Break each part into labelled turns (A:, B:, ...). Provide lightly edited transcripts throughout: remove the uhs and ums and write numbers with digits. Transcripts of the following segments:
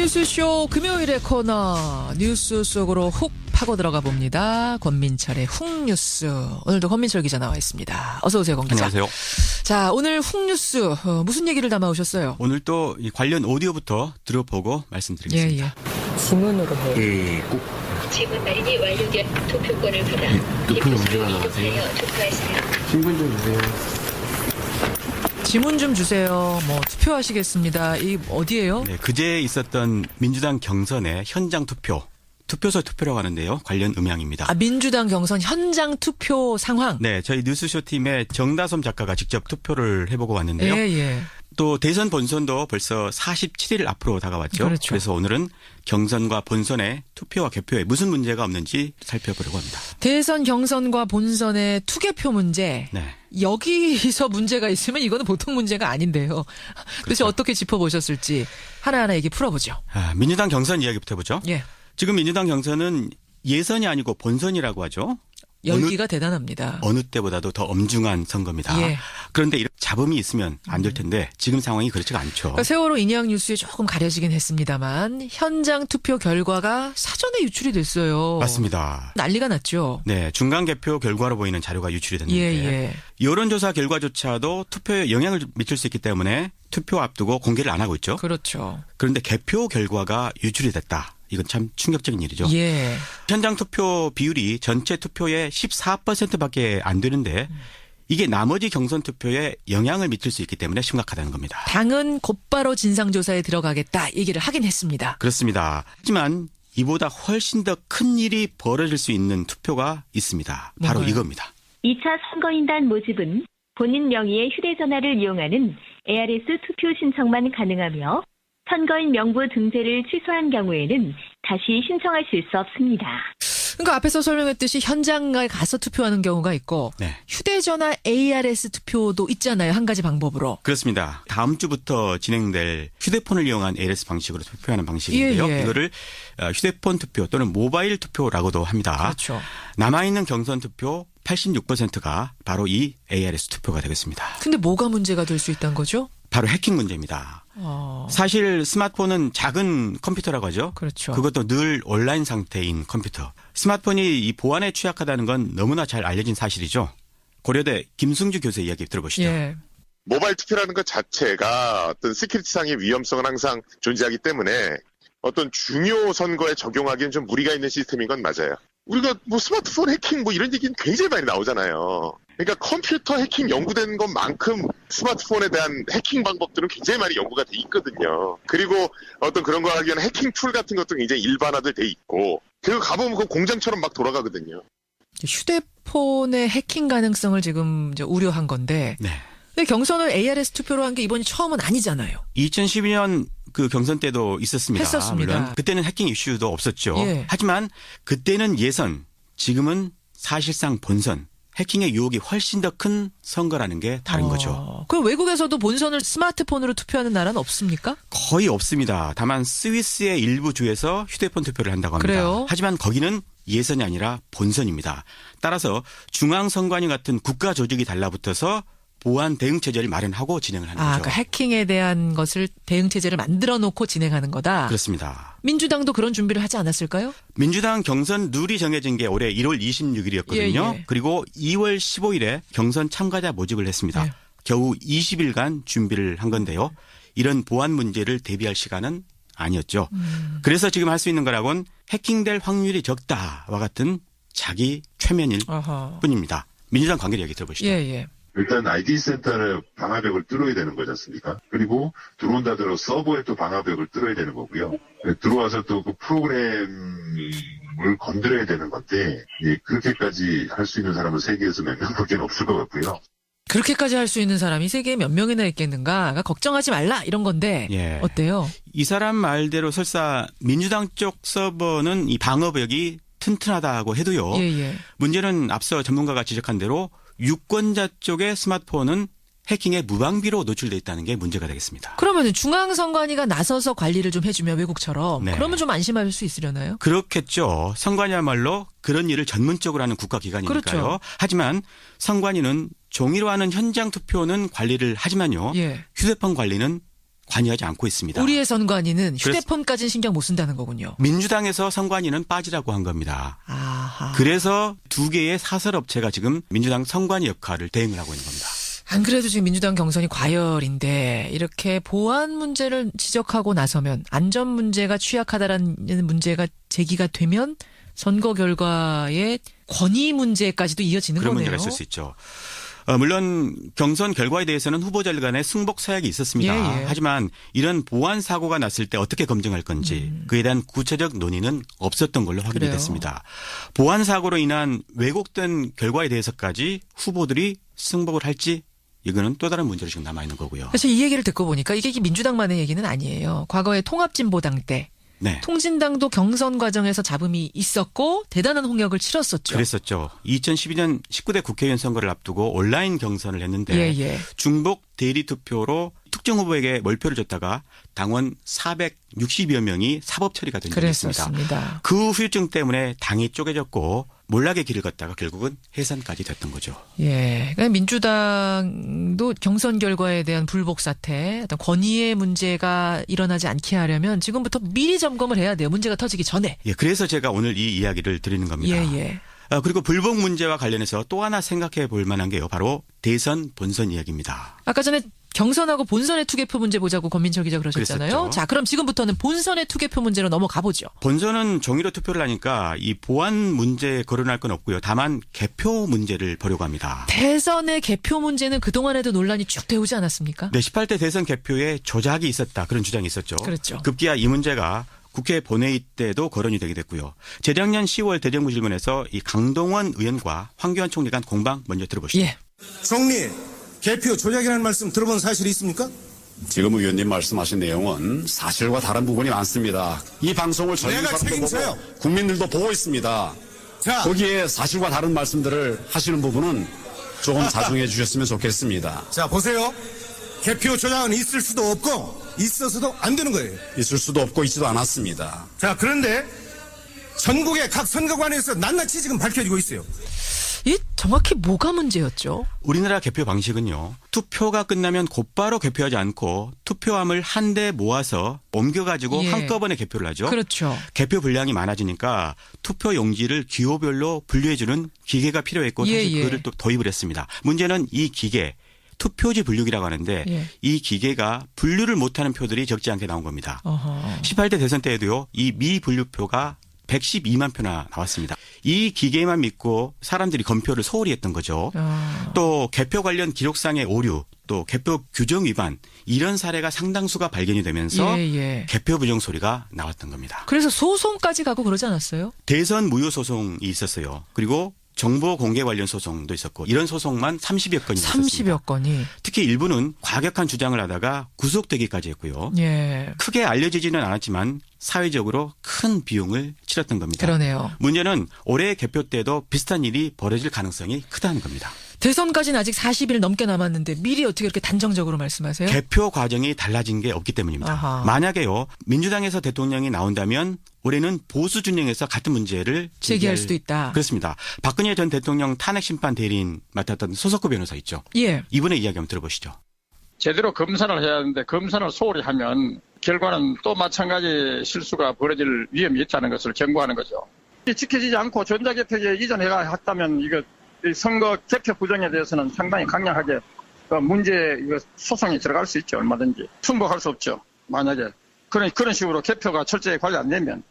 A: 뉴스쇼 금요일의 코너 뉴스 속으로 훅 파고 들어가 봅니다. 권민철의 훅뉴스. 오늘도 권민철 기자 나와 있습니다. 어서 오세요, 권 기자.
B: 안녕하세요.
A: 자, 오늘 훅뉴스 무슨 얘기를 담아오셨어요?
B: 오늘 또 이 관련 오디오부터 들어보고 말씀드리겠습니다.
A: 예.
C: 지문으로 해요.
D: 꼭
E: 지문 발인이 완료된 투표권을 받아
D: 투표 문제가 나와서요.
E: 투표하세요.
D: 신분 좀 주세요.
A: 지문 좀 주세요. 뭐 투표하시겠습니다. 이 어디예요?
B: 네, 그제 있었던 민주당 경선의 현장 투표, 투표소 투표라고 하는데요. 관련 음향입니다.
A: 아, 민주당 경선 현장 투표 상황.
B: 네, 저희 뉴스쇼 팀의 정다솜 작가가 직접 투표를 해보고 왔는데요.
A: 예.
B: 또 대선 본선도 벌써 47일 앞으로 다가왔죠.
A: 그렇죠.
B: 그래서 오늘은 경선과 본선의 투표와 개표에 무슨 문제가 없는지 살펴보려고 합니다.
A: 대선 경선과 본선의 투개표 문제.
B: 네.
A: 여기서 문제가 있으면 이거는 보통 문제가 아닌데요. 도대체
B: 그렇죠.
A: 어떻게 짚어보셨을지 하나하나 얘기 풀어보죠.
B: 민주당 경선 이야기부터 해보죠.
A: 예.
B: 지금 민주당 경선은 예선이 아니고 본선이라고 하죠.
A: 열기가 대단합니다.
B: 어느 때보다도 더 엄중한 선거입니다.
A: 예.
B: 그런데 이렇게 잡음이 있으면 안 될 텐데 지금 상황이 그렇지가 않죠.
A: 그러니까 세월호 인양 뉴스에 조금 가려지긴 했습니다만 현장 투표 결과가 사전에 유출이 됐어요.
B: 맞습니다.
A: 난리가 났죠.
B: 네, 중간 개표 결과로 보이는 자료가 유출이 됐는데
A: 예.
B: 여론조사 결과조차도 투표에 영향을 미칠 수 있기 때문에 투표 앞두고 공개를 안 하고 있죠.
A: 그렇죠.
B: 그런데 개표 결과가 유출이 됐다. 이건 참 충격적인 일이죠.
A: 예.
B: 현장 투표 비율이 전체 투표의 14%밖에 안 되는데 이게 나머지 경선 투표에 영향을 미칠 수 있기 때문에 심각하다는 겁니다.
A: 당은 곧바로 진상조사에 들어가겠다 얘기를 하긴 했습니다.
B: 그렇습니다. 하지만 이보다 훨씬 더 큰 일이 벌어질 수 있는 투표가 있습니다. 바로
A: 뭔가요?
B: 이겁니다.
E: 2차 선거인단 모집은 본인 명의의 휴대전화를 이용하는 ARS 투표 신청만 가능하며 선거인 명부 등재를 취소한 경우에는 다시 신청하실 수 없습니다.
A: 그러니까 앞에서 설명했듯이 현장에 가서 투표하는 경우가 있고
B: 네.
A: 휴대전화 ARS 투표도 있잖아요. 한 가지 방법으로.
B: 그렇습니다. 다음 주부터 진행될 휴대폰을 이용한 ARS 방식으로 투표하는 방식인데요.
A: 예.
B: 이거를 휴대폰 투표 또는 모바일 투표라고도 합니다.
A: 그렇죠.
B: 남아있는 경선 투표 86%가 바로 이 ARS 투표가 되겠습니다.
A: 근데 뭐가 문제가 될 수 있다는 거죠?
B: 바로 해킹 문제입니다. 사실 스마트폰은 작은 컴퓨터라고 하죠.
A: 그렇죠.
B: 그것도 늘 온라인 상태인 컴퓨터. 스마트폰이 이 보안에 취약하다는 건 너무나 잘 알려진 사실이죠. 고려대 김승주 교수의 이야기 들어보시죠.
A: 예.
F: 모바일 투표라는 것 자체가 어떤 시큐리티상의 위험성은 항상 존재하기 때문에 어떤 중요 선거에 적용하기엔 좀 무리가 있는 시스템인 건 맞아요. 우리가 뭐 스마트폰 해킹 뭐 이런 얘기는 굉장히 많이 나오잖아요. 그러니까 컴퓨터 해킹 연구된 것만큼 스마트폰에 대한 해킹 방법들은 굉장히 많이 연구가 돼 있거든요. 그리고 어떤 그런 거 하기 위한 해킹 툴 같은 것도 굉장히 일반화돼 있고 그리고 가보면 그 공장처럼 막 돌아가거든요.
A: 휴대폰의 해킹 가능성을 지금 이제 우려한 건데
B: 네.
A: 근데 경선을 ARS 투표로 한 게 이번이 처음은 아니잖아요.
B: 2012년 그 경선 때도 있었습니다.
A: 했었습니다.
B: 물론 그때는 해킹 이슈도 없었죠.
A: 예.
B: 하지만 그때는 예선, 지금은 사실상 본선. 해킹의 유혹이 훨씬 더 큰 선거라는 게 다른 거죠.
A: 그럼 외국에서도 본선을 스마트폰으로 투표하는 나라는 없습니까?
B: 거의 없습니다. 다만 스위스의 일부 주에서 휴대폰 투표를 한다고 합니다.
A: 그래요?
B: 하지만 거기는 예선이 아니라 본선입니다. 따라서 중앙선관위 같은 국가 조직이 달라붙어서 보안 대응 체제를 마련하고 진행을 하는 거죠.
A: 그러니까 해킹에 대한 것을 대응 체제를 만들어 놓고 진행하는 거다.
B: 그렇습니다.
A: 민주당도 그런 준비를 하지 않았을까요?
B: 민주당 경선 룰이 정해진 게 올해 1월 26일이었거든요.
A: 예.
B: 그리고 2월 15일에 경선 참가자 모집을 했습니다.
A: 예.
B: 겨우 20일간 준비를 한 건데요. 이런 보안 문제를 대비할 시간은 아니었죠. 그래서 지금 할 수 있는 거라곤 해킹될 확률이 적다와 같은 자기 최면일
A: 아하.
B: 뿐입니다. 민주당 관계 얘기 들어보시죠.
A: 예.
G: 일단 ID 센터를 방화벽을 뚫어야 되는 거지 않습니까? 그리고 들어온다 들어 서버에 또 방화벽을 뚫어야 되는 거고요. 들어와서 또 그 프로그램을 건드려야 되는 건데 그렇게까지 할 수 있는 사람은 세계에서 몇 명밖에 없을 것 같고요.
A: 그렇게까지 할 수 있는 사람이 세계에 몇 명이나 있겠는가? 그러니까 걱정하지 말라 이런 건데
B: 예.
A: 어때요?
B: 이 사람 말대로 설사 민주당 쪽 서버는 이 방어벽이 튼튼하다고 해도요.
A: 예.
B: 문제는 앞서 전문가가 지적한 대로 유권자 쪽의 스마트폰은 해킹에 무방비로 노출돼 있다는 게 문제가 되겠습니다.
A: 그러면 중앙선관위가 나서서 관리를 좀 해주면 외국처럼
B: 네.
A: 그러면 좀 안심할 수 있으려나요?
B: 그렇겠죠. 선관위야말로 그런 일을 전문적으로 하는 국가기관이니까요.
A: 그렇죠.
B: 하지만 선관위는 종이로 하는 현장 투표는 관리를 하지만요.
A: 예.
B: 휴대폰 관리는 관여하지 않고 있습니다.
A: 우리의 선관위는 휴대폰까지는 신경 못 쓴다는 거군요.
B: 민주당에서 선관위는 빠지라고 한 겁니다.
A: 아하.
B: 그래서 두 개의 사설업체가 지금 민주당 선관위 역할을 대행을 하고 있는 겁니다.
A: 안 그래도 지금 민주당 경선이 과열인데 이렇게 보안 문제를 지적하고 나서면 안전 문제가 취약하다라는 문제가 제기가 되면 선거 결과의 권위 문제까지도 이어지는
B: 그런
A: 거네요.
B: 문제가 있을 수 있죠. 물론 경선 결과에 대해서는 후보자들 간에 승복 사약이 있었습니다.
A: 예.
B: 하지만 이런 보안 사고가 났을 때 어떻게 검증할 건지 그에 대한 구체적 논의는 없었던 걸로 확인이
A: 그래요.
B: 됐습니다. 보안 사고로 인한 왜곡된 결과에 대해서까지 후보들이 승복을 할지 이거는 또 다른 문제로 지금 남아있는 거고요.
A: 사실 이 얘기를 듣고 보니까 이게 민주당만의 얘기는 아니에요. 과거에 통합진보당 때
B: 네.
A: 통진당도 경선 과정에서 잡음이 있었고 대단한 홍역을 치렀었죠.
B: 그랬었죠. 2012년 19대 국회의원 선거를 앞두고 온라인 경선을 했는데
A: 예.
B: 중복 대리 투표로 특정 후보에게 몰표를 줬다가 당원 460여 명이 사법 처리가 된 적이 있습니다.
A: 그랬었습니다.
B: 그 후유증 때문에 당이 쪼개졌고 몰락의 길을 걷다가 결국은 해산까지 됐던 거죠.
A: 예. 그러니까 민주당도 경선 결과에 대한 불복 사태, 어떤 권위의 문제가 일어나지 않게 하려면 지금부터 미리 점검을 해야 돼요. 문제가 터지기 전에.
B: 예, 그래서 제가 오늘 이 이야기를 드리는 겁니다.
A: 예.
B: 그리고 불복 문제와 관련해서 또 하나 생각해 볼 만한 게요. 바로 대선 본선 이야기입니다.
A: 아까 전에 경선하고 본선의 투개표 문제 보자고 권민철 기자 그러셨잖아요.
B: 그랬었죠.
A: 자, 그럼 지금부터는 본선의 투개표 문제로 넘어가 보죠.
B: 본선은 종이로 투표를 하니까 이 보안 문제에 거론할 건 없고요. 다만 개표 문제를 보려고 합니다.
A: 대선의 개표 문제는 그동안에도 논란이 쭉 되오지 않았습니까?
B: 네, 18대 대선 개표에 조작이 있었다. 그런 주장이 있었죠.
A: 그렇죠.
B: 급기야 이 문제가 국회 본회의 때도 거론이 되게 됐고요. 재작년 10월 대정부 질문에서 이 강동원 의원과 황교안 총리 간 공방 먼저 들어보시죠.
A: 예.
C: 총리, 개표 조작이라는 말씀 들어본 사실이 있습니까?
H: 지금 의원님 말씀하신 내용은 사실과 다른 부분이 많습니다. 이 방송을 저희
C: 내가
H: 사람도
C: 책임져요.
H: 보고 국민들도 보고 있습니다.
C: 자,
H: 거기에 사실과 다른 말씀들을 하시는 부분은 조금 자중해 주셨으면 좋겠습니다.
C: 자 보세요. 개표 조작은 있을 수도 없고 있어서도 안 되는 거예요.
H: 있을 수도 없고 있지도 않았습니다.
C: 자, 그런데 전국의 각 선거관에서 낱낱이 지금 밝혀지고 있어요.
A: 이 정확히 뭐가 문제였죠?
B: 우리나라 개표 방식은요. 투표가 끝나면 곧바로 개표하지 않고 투표함을 한 대 모아서 옮겨가지고
A: 예.
B: 한꺼번에 개표를 하죠.
A: 그렇죠.
B: 개표 분량이 많아지니까 투표 용지를 기호별로 분류해주는 기계가 필요했고
A: 예,
B: 사실
A: 예.
B: 그거를 또 도입을 했습니다. 문제는 이 기계 투표지 분류기라고 하는데
A: 예.
B: 이 기계가 분류를 못하는 표들이 적지 않게 나온 겁니다.
A: 어허.
B: 18대 대선 때에도요. 이 미분류표가 112만 표나 나왔습니다. 이 기계만 믿고 사람들이 검표를 소홀히 했던 거죠. 또 개표 관련 기록상의 오류, 또 개표 규정 위반 이런 사례가 상당수가 발견이 되면서
A: 예.
B: 개표 부정 소리가 나왔던 겁니다.
A: 그래서 소송까지 가고 그러지 않았어요?
B: 대선 무효 소송이 있었어요. 그리고 정보 공개 관련 소송도 있었고 이런 소송만 30여 건이 있었습니다.
A: 30여 건이.
B: 특히 일부는 과격한 주장을 하다가 구속되기까지 했고요.
A: 예.
B: 크게 알려지지는 않았지만 사회적으로 큰 비용을 치렀던 겁니다.
A: 그러네요.
B: 문제는 올해 개표 때도 비슷한 일이 벌어질 가능성이 크다는 겁니다.
A: 대선까지는 아직 40일 넘게 남았는데 미리 어떻게 이렇게 단정적으로 말씀하세요?
B: 개표 과정이 달라진 게 없기 때문입니다.
A: 아하.
B: 만약에요. 민주당에서 대통령이 나온다면 올해는 보수 진영에서 같은 문제를
A: 제기할 수도 있다.
B: 그렇습니다. 박근혜 전 대통령 탄핵 심판 대리인 맡았던 소석구 변호사 있죠.
A: 예.
B: 이분의 이야기 한번 들어보시죠.
I: 제대로 검사를 해야 하는데 검사를 소홀히 하면 결과는 또 마찬가지 실수가 벌어질 위험이 있다는 것을 경고하는 거죠. 지켜지지 않고 전자개표제 이전해가 했다면 이거 선거 개표 부정에 대해서는 상당히 강력하게 문제 소송이 들어갈 수 있죠. 얼마든지. 승복할 수 없죠. 만약에. 그런 식으로 개표가 철저히 관리 안 되면.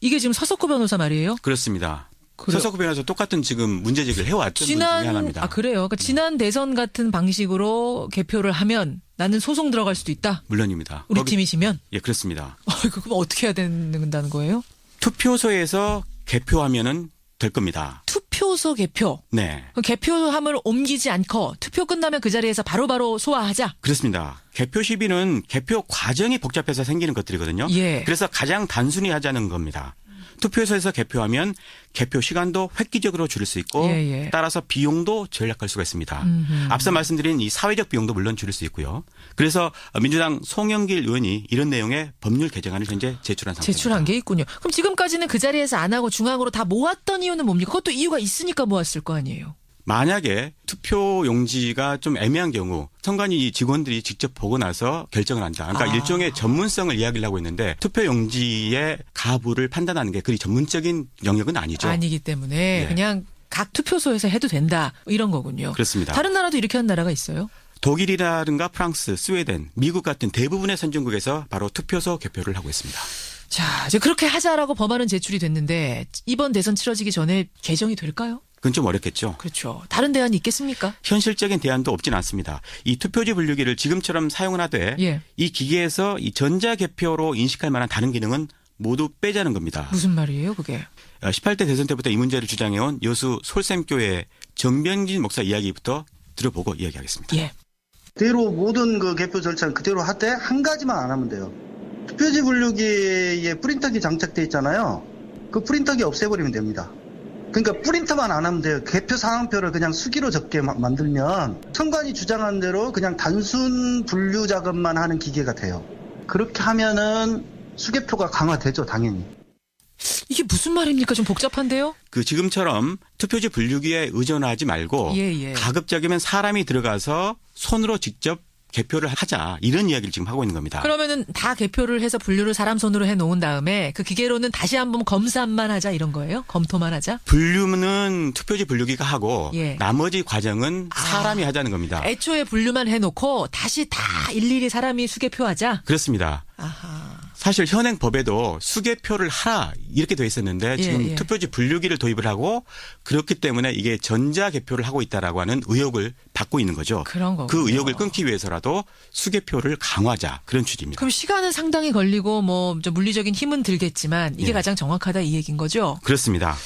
A: 이게 지금 서석구 변호사 말이에요?
B: 그렇습니다.
A: 그래요.
B: 서석구 변호사 똑같은 지금 문제 제기를 해왔던 분 중에 하나입니다.
A: 그래요. 그러니까 지난 대선 같은 방식으로 개표를 하면 나는 소송 들어갈 수도 있다.
B: 물론입니다.
A: 우리 팀이시면.
B: 예, 그렇습니다.
A: 그럼 어떻게 해야 된다는 거예요?
B: 투표소에서 개표하면은 될 겁니다.
A: 투표소 개표.
B: 네.
A: 그럼 개표함을 옮기지 않고 투표 끝나면 그 자리에서 바로바로 소화하자.
B: 그렇습니다. 개표 시비는 개표 과정이 복잡해서 생기는 것들이거든요.
A: 예.
B: 그래서 가장 단순히 하자는 겁니다. 투표소에서 개표하면 개표 시간도 획기적으로 줄일 수 있고
A: 예.
B: 따라서 비용도 절약할 수가 있습니다. 앞서 말씀드린 이 사회적 비용도 물론 줄일 수 있고요. 그래서 민주당 송영길 의원이 이런 내용의 법률 개정안을 현재 제출한 상태입니다.
A: 제출한 게 있군요. 그럼 지금까지는 그 자리에서 안 하고 중앙으로 다 모았던 이유는 뭡니까? 그것도 이유가 있으니까 모았을 거 아니에요.
B: 만약에 투표 용지가 좀 애매한 경우 선관위 직원들이 직접 보고 나서 결정을 한다. 그러니까 일종의 전문성을 이야기를 하고 있는데 투표 용지의 가부를 판단하는 게 그리 전문적인 영역은 아니죠.
A: 아니기 때문에
B: 네.
A: 그냥 각 투표소에서 해도 된다 이런 거군요.
B: 그렇습니다.
A: 다른 나라도 이렇게 한 나라가 있어요?
B: 독일이라든가 프랑스, 스웨덴, 미국 같은 대부분의 선진국에서 바로 투표소 개표를 하고 있습니다.
A: 자, 이제 그렇게 하자라고 법안은 제출이 됐는데 이번 대선 치러지기 전에 개정이 될까요?
B: 그건 좀 어렵겠죠.
A: 그렇죠. 다른 대안이 있겠습니까?
B: 현실적인 대안도 없진 않습니다. 이 투표지 분류기를 지금처럼 사용을 하되
A: 예.
B: 이 기계에서 이 전자개표로 인식할 만한 다른 기능은 모두 빼자는 겁니다.
A: 무슨 말이에요, 그게?
B: 18대 대선 때부터 이 문제를 주장해온 여수 솔샘교회 정병진 목사 이야기부터 들어보고 이야기하겠습니다.
A: 예.
J: 그대로 모든 그 개표 절차는 그대로 하되 한 가지만 안 하면 돼요. 투표지 분류기에 프린터기 장착돼 있잖아요. 그 프린터기 없애버리면 됩니다. 그러니까 프린터만 안 하면 돼요. 개표 상황표를 그냥 수기로 적게 만들면 선관위 주장한 대로 그냥 단순 분류 작업만 하는 기계가 돼요. 그렇게 하면은 수개표가 강화되죠, 당연히.
A: 이게 무슨 말입니까? 좀 복잡한데요?
B: 그 지금처럼 투표지 분류기에 의존하지 말고
A: 예.
B: 가급적이면 사람이 들어가서 손으로 직접 개표를 하자 이런 이야기를 지금 하고 있는 겁니다.
A: 그러면은 다 개표를 해서 분류를 사람 손으로 해놓은 다음에 그 기계로는 다시 한번 검사만 하자 이런 거예요? 검토만 하자?
B: 분류는 투표지 분류기가 하고
A: 예.
B: 나머지 과정은 사람이 하자는 겁니다.
A: 애초에 분류만 해놓고 다시 다 일일이 사람이 수개표하자?
B: 그렇습니다.
A: 아하.
B: 사실 현행 법에도 수개표를 하라 이렇게 돼 있었는데 지금
A: 예.
B: 투표지 분류기를 도입을 하고 그렇기 때문에 이게 전자개표를 하고 있다라고 하는 의혹을 받고 있는 거죠.
A: 그런 거군요.
B: 그 의혹을 끊기 위해서라도 수개표를 강화하자 그런 취지입니다.
A: 그럼 시간은 상당히 걸리고 뭐 좀 물리적인 힘은 들겠지만 이게
B: 예.
A: 가장 정확하다 이 얘기인 거죠?
B: 그렇습니다.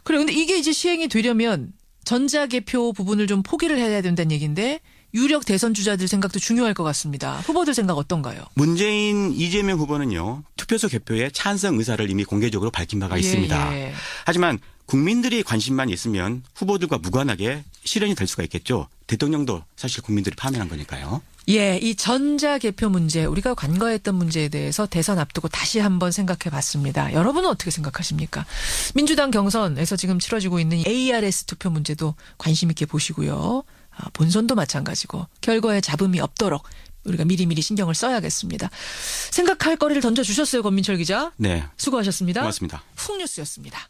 A: 그래 근데 이게 이제 시행이 되려면 전자개표 부분을 좀 포기를 해야 된다는 얘기인데 유력 대선 주자들 생각도 중요할 것 같습니다. 후보들 생각 어떤가요?
B: 문재인 이재명 후보는요. 투표소 개표에 찬성 의사를 이미 공개적으로 밝힌 바가 있습니다.
A: 예.
B: 하지만 국민들이 관심만 있으면 후보들과 무관하게 실현이 될 수가 있겠죠. 대통령도 사실 국민들이 파면한 거니까요.
A: 예, 이 전자개표 문제 우리가 관과했던 문제에 대해서 대선 앞두고 다시 한번 생각해 봤습니다. 여러분은 어떻게 생각하십니까? 민주당 경선에서 지금 치러지고 있는 ARS 투표 문제도 관심 있게 보시고요. 본선도 마찬가지고 결과에 잡음이 없도록 우리가 미리미리 신경을 써야겠습니다. 생각할 거리를 던져주셨어요, 권민철 기자.
B: 네.
A: 수고하셨습니다.
B: 고맙습니다.
A: 훅뉴스였습니다.